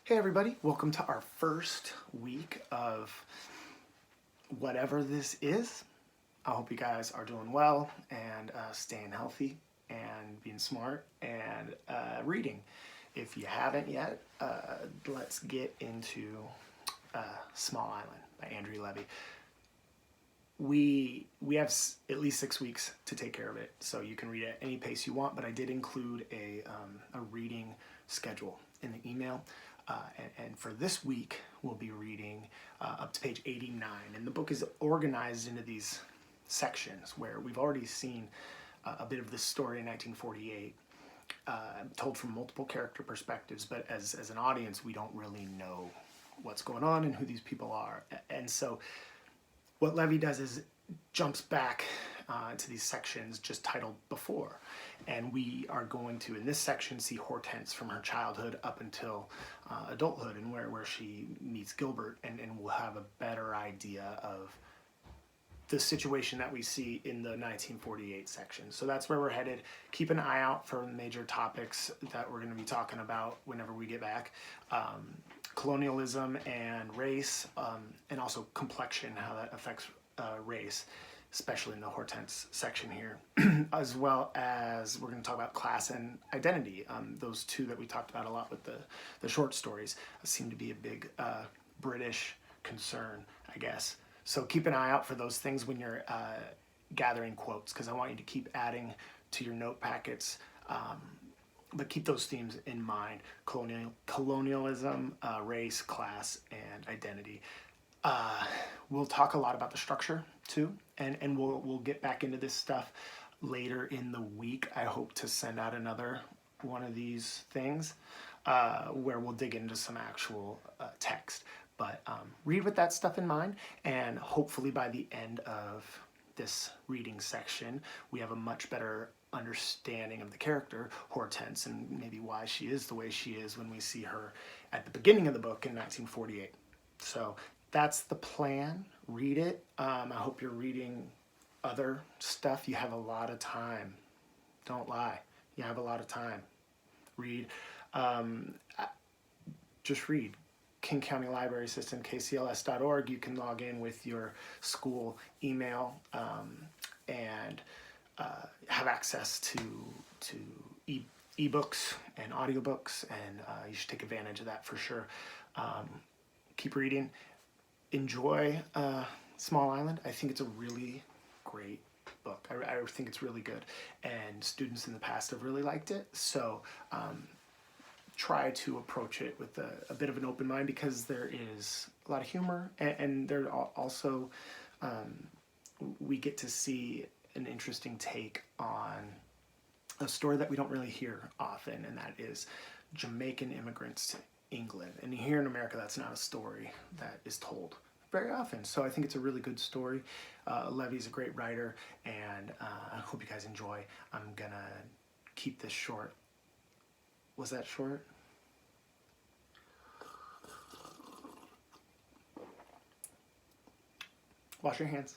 Hey everybody, welcome to our first week of whatever this is. I hope you guys are doing well and staying healthy and being smart and reading. If you haven't yet, let's get into Small Island by Andrew Levy. We have at least 6 weeks to take care of it, so you can read at any pace you want, but I did include a reading schedule in the email. And for this week, we'll be reading up to page 89. And the book is organized into these sections where we've already seen a bit of this story in 1948, told from multiple character perspectives. But as an audience, we don't really know what's going on and who these people are. And so what Levy does is jumps back to these sections just titled Before. And we are going to, in this section, see Hortense from her childhood up until adulthood and where she meets Gilbert, and we'll have a better idea of the situation that we see in the 1948 section. So that's where we're headed. Keep an eye out for major topics that we're going to be talking about whenever we get back. Colonialism and race, and also complexion, how that affects race, especially in the Hortense section here, as well as we're going to talk about class and identity. Those two that we talked about a lot with the short stories seem to be a big British concern, I guess. So keep an eye out for those things when you're gathering quotes, because I want you to keep adding to your note packets. But keep those themes in mind: colonialism, race, class, and identity. We'll talk a lot about the structure too, and we'll get back into this stuff later in the week. I hope to send out another one of these things where we'll dig into some actual text. But read with that stuff in mind, and hopefully by the end of this reading section, we have a much better understanding of the character Hortense and maybe why she is the way she is when we see her at the beginning of the book in 1948. So that's the plan. Read it. I hope you're reading other stuff. You have a lot of time. Don't lie. You have a lot of time. Read. Just read. King County Library System, kcls.org. You can log in with your school email and have access to ebooks and audiobooks, and you should take advantage of that for sure. Keep reading. Enjoy Small Island. I think it's a really great book. I think it's really good, and students in the past have really liked it. So try to approach it with a bit of an open mind, because there is a lot of humor, and there also we get to see an interesting take on a story that we don't really hear often, and that is Jamaican immigrants to England. And here in America, that's not a story that is told very often. So I think it's a really good story. Levy's a great writer, and I hope you guys enjoy. I'm gonna keep this short. Was that short? Wash your hands.